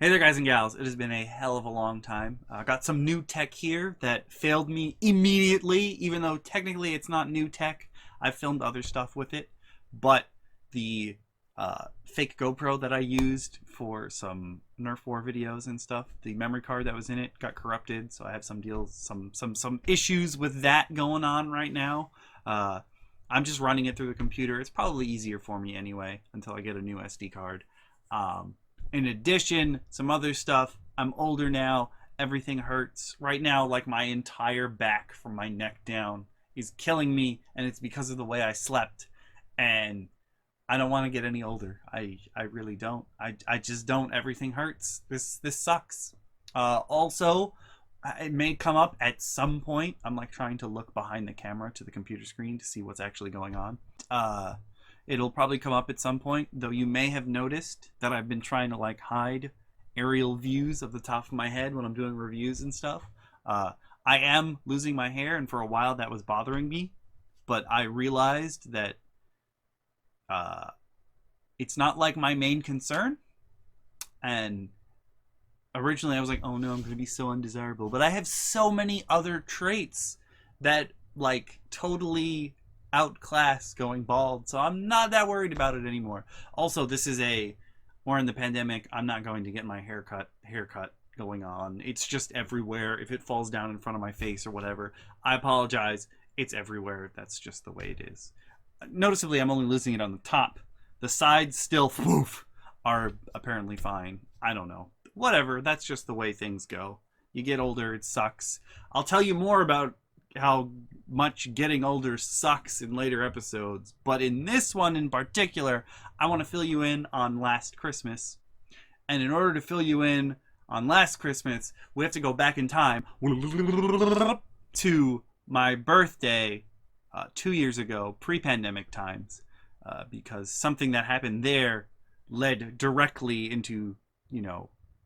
Hey there guys and gals, it has been a hell of a long time. I got some new tech here that failed me immediately, even though technically it's not new tech. I've filmed other stuff with it, but the fake GoPro that I used for some Nerf War videos and stuff, the memory card that was in it got corrupted, so I have some issues with that going on right now. I'm just running it through the computer. It's probably easier for me anyway until I get a new SD card. In addition, some other stuff. I'm older now. Everything hurts. Right now, like my entire back from my neck down is killing me, and it's because of the way I slept. And I don't want to get any older. I really don't. I just don't. Everything hurts. This sucks. Also, it may come up at some point. I'm like trying to look behind the camera to the computer screen to see what's actually going on. It'll probably come up at some point, though you may have noticed that I've been trying to like hide aerial views of the top of my head when I'm doing reviews and stuff. I am losing my hair, and for a while that was bothering me, but I realized that it's not like my main concern. And originally I was like, oh no, I'm going to be so undesirable, but I have so many other traits that like totally outclass going bald, so I'm not that worried about it anymore. Also, we're in the pandemic. I'm not going to get my haircut going on. It's just everywhere. If it falls down in front of my face or whatever, I apologize. It's everywhere. That's just the way it is. Noticeably, I'm only losing it on the top. The sides still are apparently fine. I don't know. Whatever. That's just the way things go. You get older, it sucks. I'll tell you more about how much getting older sucks in later episodes, but in this one in particular, I want to fill you in on last Christmas. And in order to fill you in on last Christmas, we have to go back in time to my birthday 2 years ago, pre-pandemic times, because something that happened there led directly into,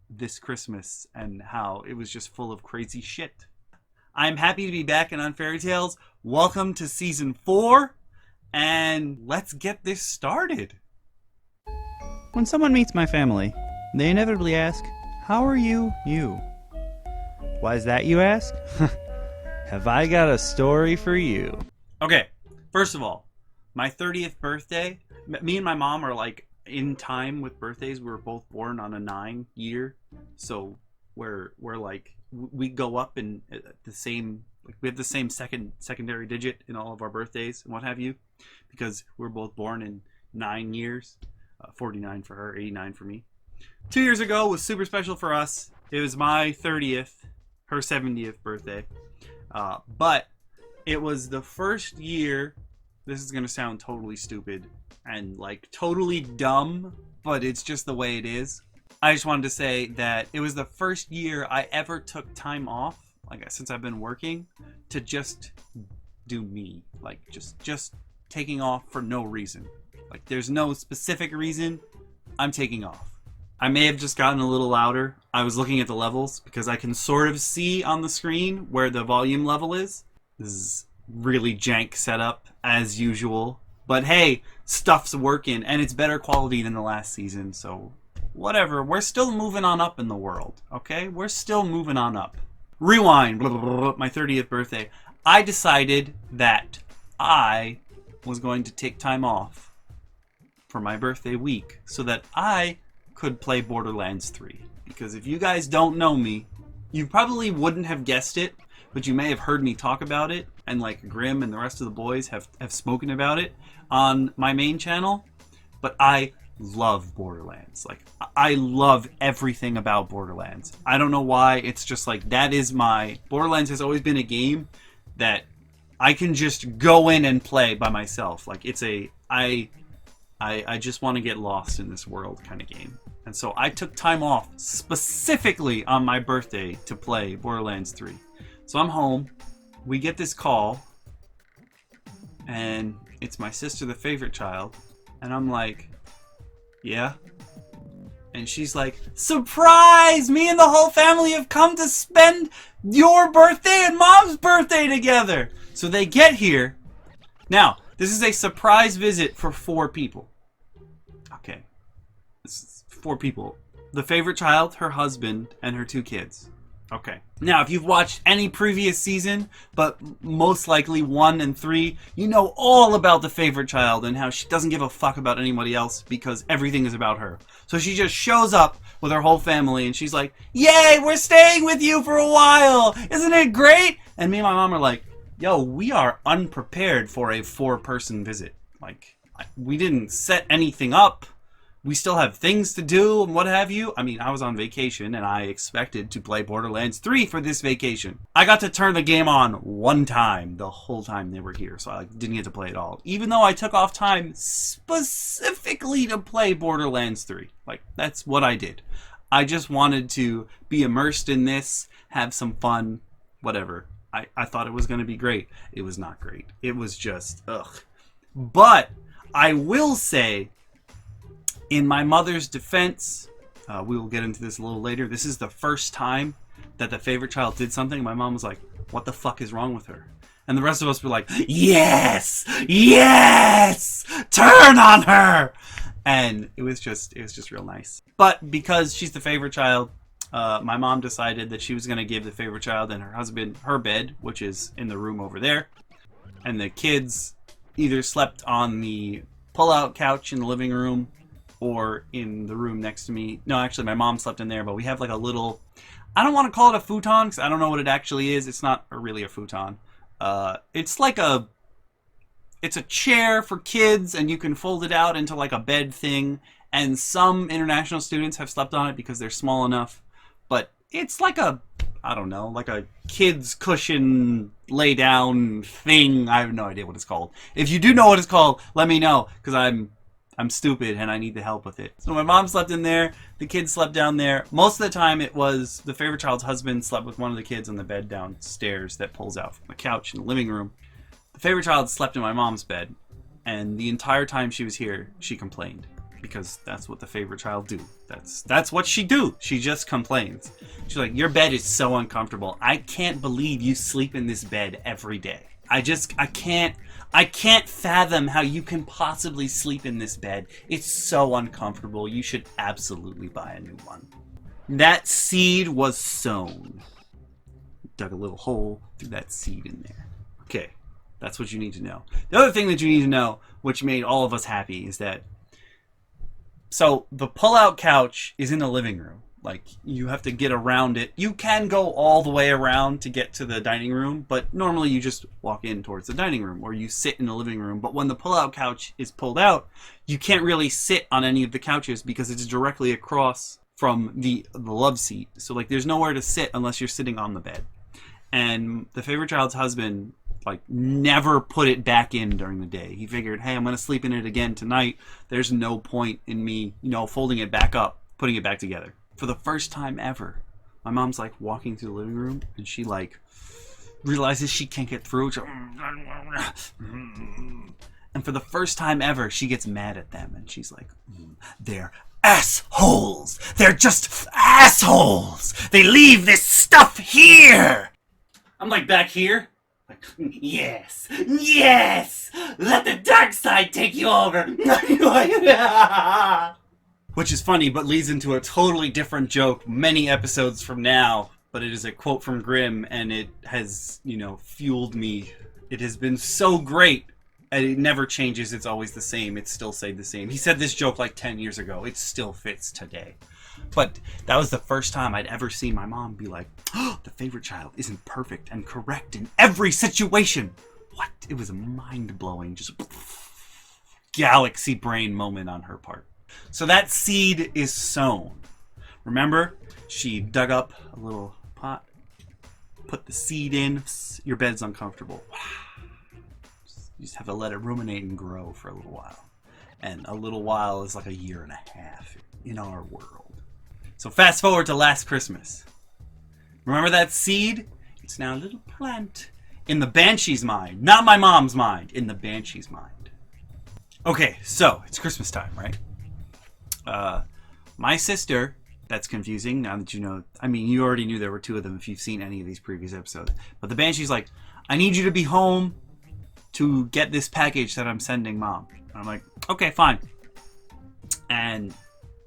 this Christmas and how it was just full of crazy shit. I'm happy to be back in On Fairy Tales. Welcome to Season 4, and let's get this started. When someone meets my family, they inevitably ask, "How are you, you?" Why is that, you ask? Have I got a story for you? Okay, first of all, my 30th birthday, me and my mom are like in time with birthdays. We were both born on a 9 year, so we're like, we go up in the same, like we have the same secondary digit in all of our birthdays and what have you, because we're both born in 9 years. 49 for her, 89 for me. 2 years ago was super special for us. It was my 30th, her 70th birthday. But it was the first year, this is gonna sound totally stupid and like totally dumb, but it's just the way it is. I just wanted to say that it was the first year I ever took time off, like since I've been working, to just do me. Like just taking off for no reason. Like there's no specific reason. I'm taking off. I may have just gotten a little louder. I was looking at the levels because I can sort of see on the screen where the volume level is. This is really jank setup as usual. But hey, stuff's working and it's better quality than the last season, so whatever, we're still moving on up in the world, okay? We're still moving on up. Rewind, my 30th birthday. I decided that I was going to take time off for my birthday week so that I could play Borderlands 3. Because if you guys don't know me, you probably wouldn't have guessed it, but you may have heard me talk about it, and like Grim and the rest of the boys have spoken about it on my main channel. But I love Borderlands. Like, I love everything about Borderlands. I don't know why. It's just like, that is Borderlands has always been a game that I can just go in and play by myself. Like, it's I just want to get lost in this world kind of game. And so I took time off specifically on my birthday to play Borderlands 3. So I'm home. We get this call, and it's my sister, the favorite child, and I'm like, yeah. And she's like, surprise! Me and the whole family have come to spend your birthday and Mom's birthday together. So they get here. Now, this is a surprise visit for 4 people. Okay. This is 4 people. The favorite child, her husband, and her 2 kids. Okay. Now, if you've watched any previous season, but most likely 1 and 3, you know all about the favorite child and how she doesn't give a fuck about anybody else because everything is about her. So she just shows up with her whole family and she's like, "Yay, we're staying with you for a while. Isn't it great?" And me and my mom are like, "Yo, we are unprepared for a 4-person visit. Like, we didn't set anything up. We still have things to do and what have you." I mean, I was on vacation and I expected to play Borderlands 3 for this vacation. I got to turn the game on 1 time the whole time they were here, so I didn't get to play it all. Even though I took off time specifically to play Borderlands 3. Like, that's what I did. I just wanted to be immersed in this, have some fun, whatever. I thought it was going to be great. It was not great. It was just, ugh. But I will say, in my mother's defense, we will get into this a little later, this is the first time that the favorite child did something. My mom was like, "What the fuck is wrong with her?" And the rest of us were like, "Yes! Yes! Turn on her!" And it was just real nice. But because she's the favorite child, my mom decided that she was going to give the favorite child and her husband her bed, which is in the room over there. And the kids either slept on the pull-out couch in the living room or in the room next to me. No, actually, my mom slept in there, but we have like a little... I don't want to call it a futon because I don't know what it actually is. It's not really a futon. It's like a... It's a chair for kids, and you can fold it out into like a bed thing. And some international students have slept on it because they're small enough. But it's like a... I don't know, like a kid's cushion lay down thing. I have no idea what it's called. If you do know what it's called, let me know, because I'm stupid and I need the help with it. So my mom slept in there, the kids slept down there. Most of the time it was the favorite child's husband slept with one of the kids on the bed downstairs that pulls out from the couch in the living room. The favorite child slept in my mom's bed, and the entire time she was here, she complained. Because that's what the favorite child do. That's what she do. She just complains. She's like, "Your bed is so uncomfortable. I can't believe you sleep in this bed every day. I can't fathom how you can possibly sleep in this bed. It's so uncomfortable. You should absolutely buy a new one." That seed was sown. Dug a little hole, threw that seed in there. Okay, that's what you need to know. The other thing that you need to know, which made all of us happy, is that so the pull-out couch is in the living room. Like, you have to get around it. You can go all the way around to get to the dining room, but normally you just walk in towards the dining room or you sit in the living room. But when the pull-out couch is pulled out, you can't really sit on any of the couches because it's directly across from the love seat. So, like, there's nowhere to sit unless you're sitting on the bed. And the favorite child's husband, like, never put it back in during the day. He figured, hey, I'm going to sleep in it again tonight. There's no point in me, folding it back up, putting it back together. For the first time ever, my mom's, like, walking through the living room, and she, like, realizes she can't get through. And for the first time ever, she gets mad at them, and she's like, "They're assholes. They're just assholes. They leave this stuff here." I'm, like, back here. Like, yes, yes, let the dark side take you over. Which is funny, but leads into a totally different joke many episodes from now. But it is a quote from Grimm, and it has, fueled me. It has been so great, and it never changes. It's always the same. It's still said the same. He said this joke like 10 years ago. It still fits today. But that was the first time I'd ever seen my mom be like, "Oh, the favorite child isn't perfect and correct in every situation." What? It was a mind-blowing, just galaxy brain moment on her part. So that seed is sown. Remember? She dug up a little pot, put the seed in. Your bed's uncomfortable. You just have to let it ruminate and grow for a little while. And a little while is like a year and a half in our world. So fast forward to last Christmas. Remember that seed? It's now a little plant in the Banshee's mind. Not my mom's mind, in the Banshee's mind. Okay, so it's Christmas time, right? My sister, that's confusing now that you know. I mean, you already knew there were 2 of them if you've seen any of these previous episodes. But the Banshee's like, "I need you to be home to get this package that I'm sending Mom." And I'm like, "Okay, fine." And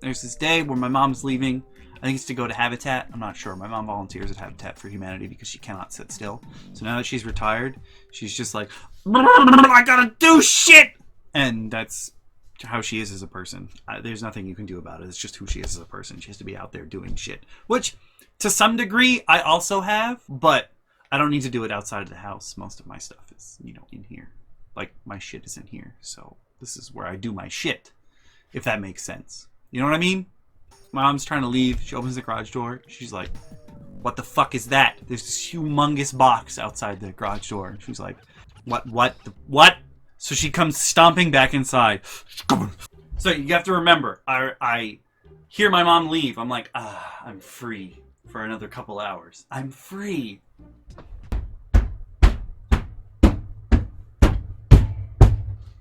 there's this day where my mom's leaving. I think it's to go to Habitat. I'm not sure. My mom volunteers at Habitat for Humanity because she cannot sit still. So now that she's retired, she's just like, I gotta do shit! And that's how she is as a person. There's nothing you can do about it. It's just who she is as a person. She has to be out there doing shit. Which, to some degree, I also have. But I don't need to do it outside of the house. Most of my stuff is, in here. Like, my shit is in here. So this is where I do my shit. If that makes sense. You know what I mean? My mom's trying to leave. She opens the garage door. She's like, what the fuck is that? There's this humongous box outside the garage door. She's like, what? So she comes stomping back inside. So you have to remember, I hear my mom leave. I'm like, I'm free for another couple hours. I'm free.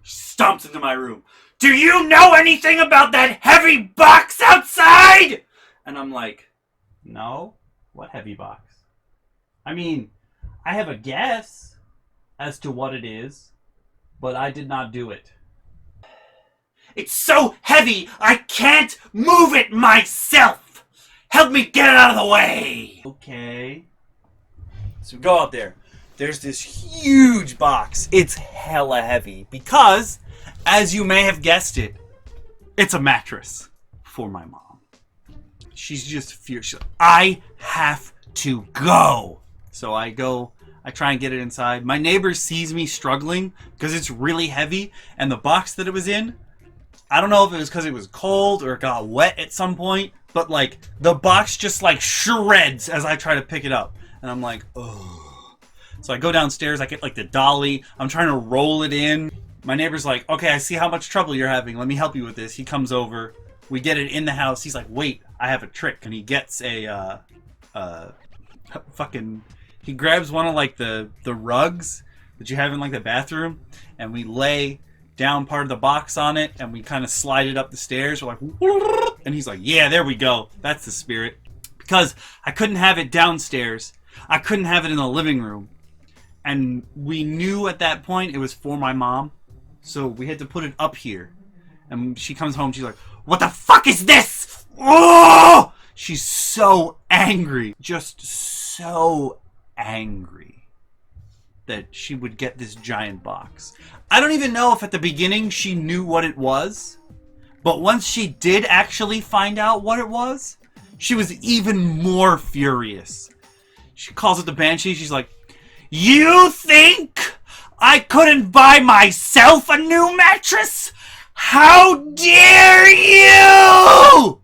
She stomps into my room. Do you know anything about that heavy box outside? And I'm like, no. What heavy box? I mean, I have a guess as to what it is, but I did not do it. It's so heavy, I can't move it myself. Help me get it out of the way. Okay. So we go out there. There's this huge box. It's hella heavy because, as you may have guessed it, it's a mattress for my mom. She's just fierce. She's like, I have to go. So I go, I try and get it inside. My neighbor sees me struggling because it's really heavy, and the box that it was in, I don't know if it was because it was cold or it got wet at some point, but like the box just like shreds as I try to pick it up. And I'm like, oh. So I go downstairs, I get like the dolly, I'm trying to roll it in. My neighbor's like, okay, I see how much trouble you're having. Let me help you with this. He comes over. We get it in the house. He's like, wait, I have a trick. And he gets a fucking... He grabs one of like the rugs that you have in like the bathroom. And we lay down part of the box on it. And we kind of slide it up the stairs. We're like... And he's like, yeah, there we go. That's the spirit. Because I couldn't have it downstairs. I couldn't have it in the living room. And we knew at that point it was for my mom. So we had to put it up here. And she comes home, she's like, what the fuck is this? Oh! She's so angry. Just so angry that she would get this giant box. I don't even know if at the beginning she knew what it was. But once she did actually find out what it was, she was even more furious. She calls it the Banshee. She's like, you think I couldn't buy myself a new mattress? How dare you!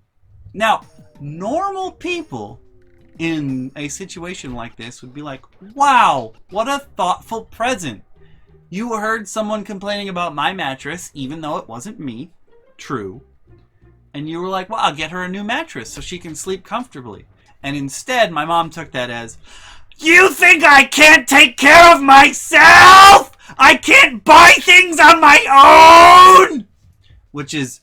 Now, normal people in a situation like this would be like, wow, what a thoughtful present. You heard someone complaining about my mattress, even though it wasn't me. True. And you were like, well, I'll get her a new mattress so she can sleep comfortably. And instead, my mom took that as, you think I can't take care of myself? I can't buy things on my own? Which is,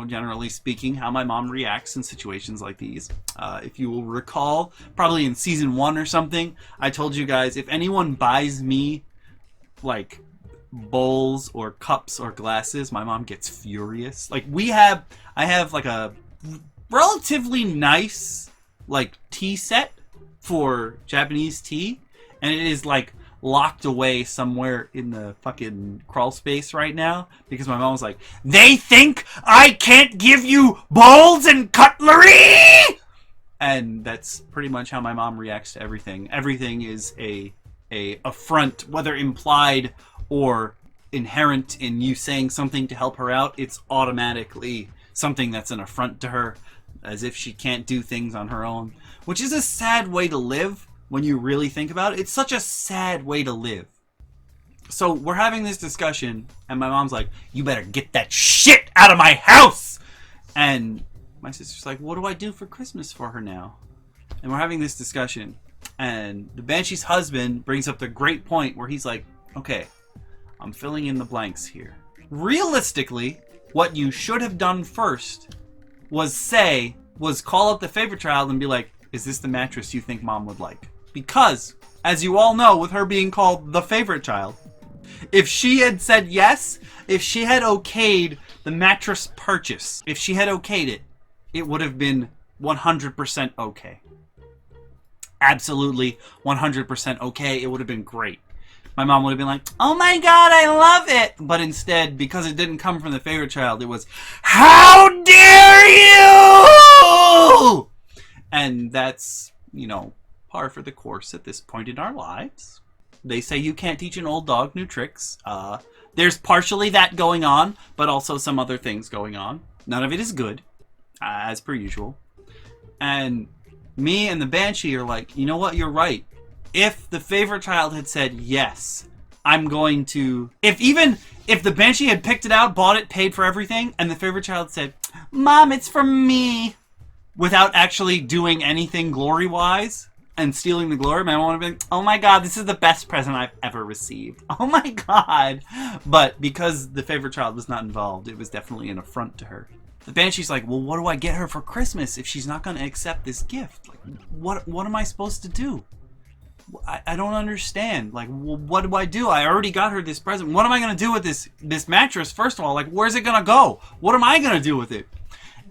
generally speaking, how my mom reacts in situations like these. If you will recall, probably in season 1 or something, I told you guys, if anyone buys me, like, bowls or cups or glasses, my mom gets furious. Like, I have, like, a relatively nice, like, tea set for Japanese tea, and it is like locked away somewhere in the fucking crawl space right now because my mom was like, they think I can't give you bowls and cutlery? And that's pretty much how my mom reacts to everything. Everything is a affront, whether implied or inherent in you saying something to help her out. It's automatically something that's an affront to her, as if she can't do things on her own. Which is a sad way to live when you really think about it. It's such a sad way to live. So we're having this discussion, and my mom's like, you better get that shit out of my house! And my sister's like, what do I do for Christmas for her now? And we're having this discussion, and the Banshee's husband brings up the great point where he's like, okay, I'm filling in the blanks here. Realistically, what you should have done first was call up the favorite child and be like, is this the mattress you think mom would like? Because, as you all know, with her being called the favorite child, If she had said yes, if she had okayed the mattress purchase, if she had okayed it, it would have been 100% okay. Absolutely 100% okay. It would have been great. My mom would have been like, oh my god, I love it. But instead, because it didn't come from the favorite child, it was, how dare you! And that's, par for the course at this point in our lives. They say you can't teach an old dog new tricks. There's partially that going on, but also some other things going on. None of it is good, as per usual. And me and the Banshee are like, you know what, you're right. If the favorite child had said, yes, I'm going to... If the Banshee had picked it out, bought it, paid for everything, and the favorite child said, Mom, it's for me, without actually doing anything glory-wise and stealing the glory, my mom would have been, oh my god, this is the best present I've ever received. Oh my god. But because the favorite child was not involved, it was definitely an affront to her. The Banshee's like, well, what do I get her for Christmas if she's not going to accept this gift? Like, what am I supposed to do? I don't understand. Like, well, what do I do? I already got her this present. What am I going to do with this mattress, first of all? Like, where's it going to go? What am I going to do with it?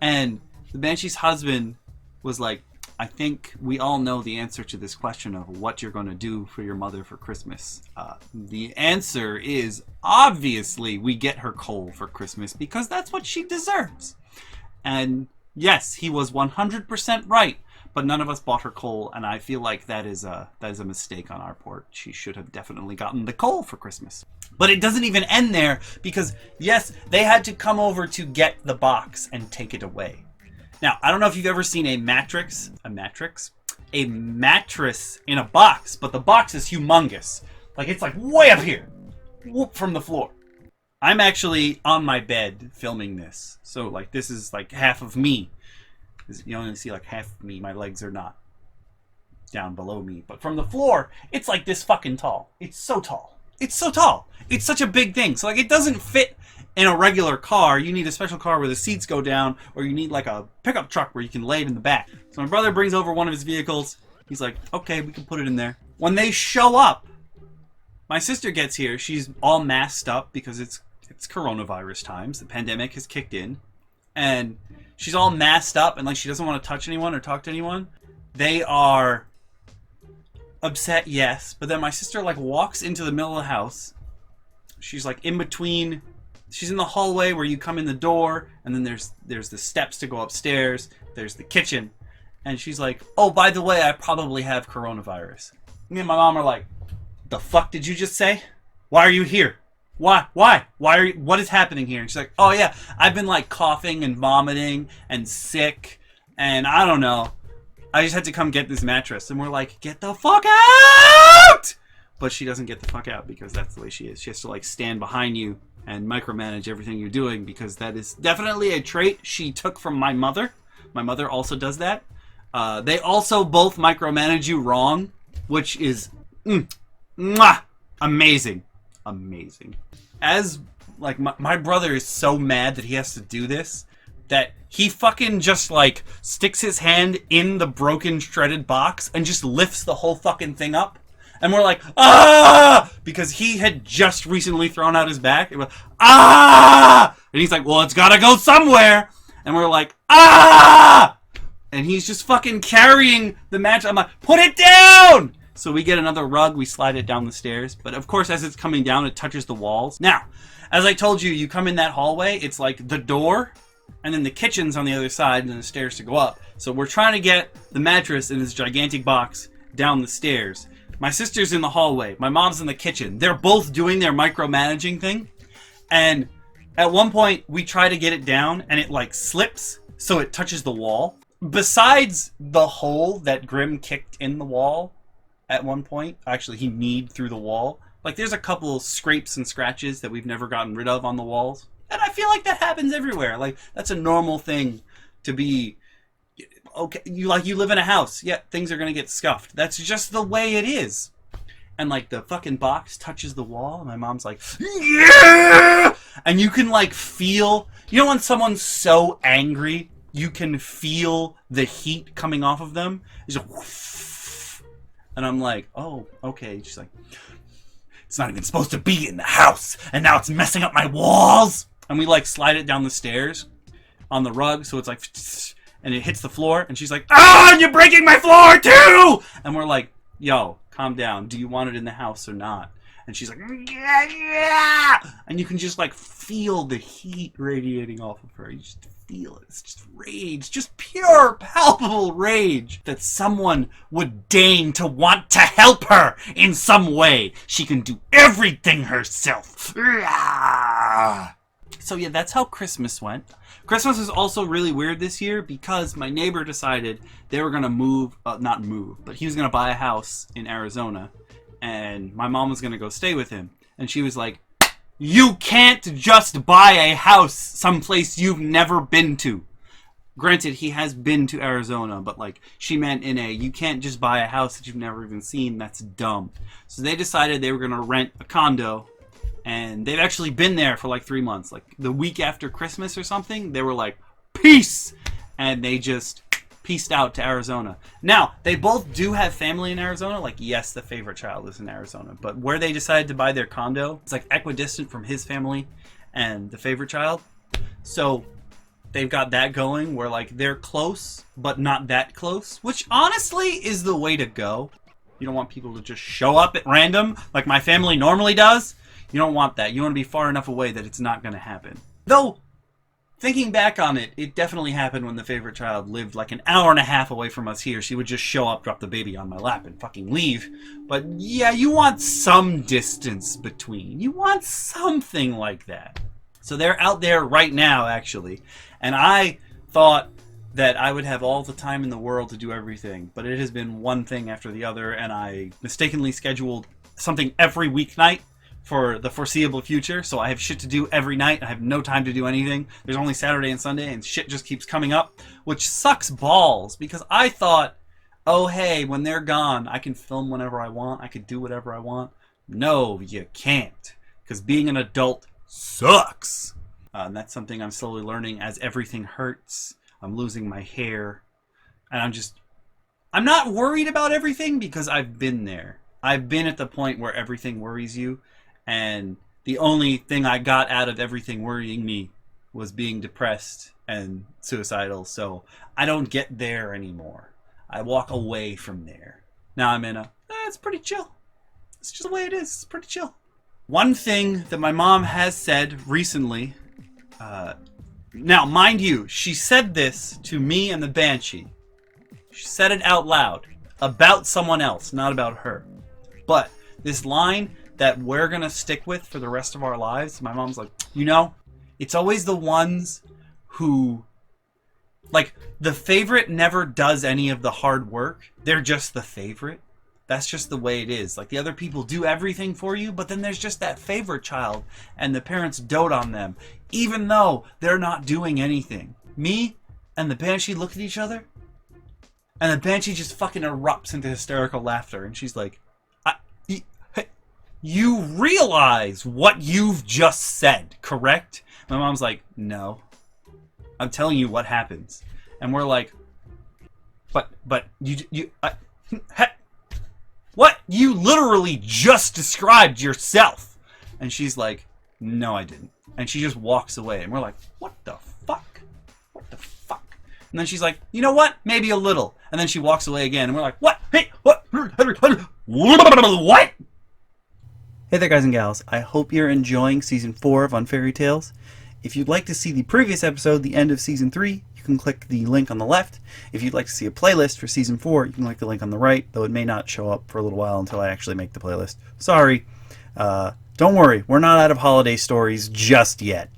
And the Banshee's husband was like, I think we all know the answer to this question of what you're going to do for your mother for Christmas. The answer is, obviously, we get her coal for Christmas because that's what she deserves. And yes, he was 100% right. But none of us bought her coal, and I feel like that is a mistake on our part. She should have definitely gotten the coal for Christmas. But it doesn't even end there, because yes, they had to come over to get the box and take it away. Now, I don't know if you've ever seen a mattress in a box, but the box is humongous. Like, it's like way up here, whoop, from the floor. I'm actually on my bed filming this, so like this is like half of me. You only see like half of me. My legs are not down below me. But from the floor, it's like this fucking tall. It's so tall. It's so tall. It's such a big thing. So like it doesn't fit in a regular car. You need a special car where the seats go down, or you need like a pickup truck where you can lay it in the back. So my brother brings over one of his vehicles. He's like, okay, we can put it in there. When they show up, my sister gets here. She's all masked up because it's coronavirus times. The pandemic has kicked in. And she's all masked up and like she doesn't want to touch anyone or talk to anyone. They are upset, yes. But then my sister like walks into the middle of the house. She's like in between. She's in the hallway where you come in the door. And then there's the steps to go upstairs. There's the kitchen. And she's like, oh, by the way, I probably have coronavirus. Me and my mom are like, the fuck did you just say? Why are you here? Why are you, what is happening here? And she's like, oh yeah, I've been like coughing and vomiting and sick and I don't know. I just had to come get this mattress. And we're like, get the fuck out! But she doesn't get the fuck out because that's the way she is. She has to like stand behind you and micromanage everything you're doing because that is definitely a trait she took from my mother. My mother also does that. They also both micromanage you wrong, which is amazing. Amazing. As like my brother is so mad that he has to do this that he fucking just like sticks his hand in the broken shredded box and just lifts the whole fucking thing up, and we're like, ah, because he had just recently thrown out his back. It was, ah, and he's like, well, it's gotta go somewhere, and we're like, ah, and he's just fucking carrying the match. I'm like, put it down. So we get another rug, we slide it down the stairs. But of course, as it's coming down, it touches the walls. Now, as I told you, you come in that hallway, it's like the door, and then the kitchen's on the other side, and then the stairs to go up. So we're trying to get the mattress in this gigantic box down the stairs. My sister's in the hallway, my mom's in the kitchen. They're both doing their micromanaging thing. And at one point, we try to get it down, and it like slips, so it touches the wall. Besides the hole that Grim kicked in the wall, at one point, actually he kneed through the wall. Like there's a couple scrapes and scratches that we've never gotten rid of on the walls. And I feel like that happens everywhere. Like that's a normal thing to be okay. You live in a house. Yeah, things are going to get scuffed. That's just the way it is. And like the fucking box touches the wall and my mom's like, yeah! And you can like feel, you know when someone's so angry, you can feel the heat coming off of them. It's like, and I'm like, oh, okay. She's like, It's not even supposed to be in the house, and now it's messing up my walls. And we like slide it down the stairs on the rug, so it's like, and it hits the floor, and she's like, "Ah, you're breaking my floor too!" And we're like, "Yo, calm down. Do you want it in the house or not?" And she's like, "Yeah, yeah." And you can just like feel the heat radiating off of her. You just feel it. It's just rage, just pure, palpable rage that someone would deign to want to help her in some way. She can do everything herself. So yeah, that's how Christmas went. Christmas was also really weird this year because my neighbor decided they were going to move, not move, but he was going to buy a house in Arizona. And my mom was going to go stay with him. And she was like, "You can't just buy a house someplace you've never been to." Granted, he has been to Arizona, but like she meant you can't just buy a house that you've never even seen. That's dumb. So they decided they were going to rent a condo. And they've actually been there for like 3 months. Like the week after Christmas or something, they were like, "Peace!" And they just peaced out to Arizona. Now, they both do have family in Arizona. Like, yes, the favorite child is in Arizona. But where they decided to buy their condo, it's like equidistant from his family and the favorite child. So they've got that going where like they're close, but not that close. Which honestly is the way to go. You don't want people to just show up at random like my family normally does. You don't want that. You want to be far enough away that it's not going to happen. Though, thinking back on it, it definitely happened when the favorite child lived like an hour and a half away from us here. She would just show up, drop the baby on my lap, and fucking leave. But yeah, you want some distance between. You want something like that. So they're out there right now, actually. And I thought that I would have all the time in the world to do everything. But it has been one thing after the other, and I mistakenly scheduled something every weeknight for the foreseeable future, so I have shit to do every night. I have no time to do anything. There's only Saturday and Sunday, and shit just keeps coming up, which sucks balls, because I thought, oh hey, when they're gone, I can film whenever I want, I can do whatever I want. No, you can't, because being an adult sucks. And that's something I'm slowly learning as everything hurts. I'm losing my hair, and I'm not worried about everything because I've been there. I've been at the point where everything worries you. And the only thing I got out of everything worrying me was being depressed and suicidal. So I don't get there anymore. I walk away from there. Now I'm in it's pretty chill. It's just the way it is. It's pretty chill. One thing that my mom has said recently, now mind you, she said this to me and the Banshee. She said it out loud about someone else, not about her. But this line that we're gonna stick with for the rest of our lives, my mom's like, it's always the ones who, like, the favorite never does any of the hard work. They're just the favorite. That's just the way it is. Like, the other people do everything for you, but then there's just that favorite child, and the parents dote on them, even though they're not doing anything. Me and the Banshee look at each other, and the Banshee just fucking erupts into hysterical laughter, and she's like, "You realize what you've just said, correct?" My mom's like, "No. I'm telling you what happens." And we're like, but what? You literally just described yourself. And she's like, "No, I didn't." And she just walks away. And we're like, what the fuck? What the fuck? And then she's like, "You know what? Maybe a little." And then she walks away again. And we're like, what? Hey, what? What? Hey there, guys and gals. I hope you're enjoying Season 4 of Unfairy Tales. If you'd like to see the previous episode, the end of Season 3, you can click the link on the left. If you'd like to see a playlist for Season 4, you can click the link on the right, though it may not show up for a little while until I actually make the playlist. Sorry. Don't worry, we're not out of holiday stories just yet.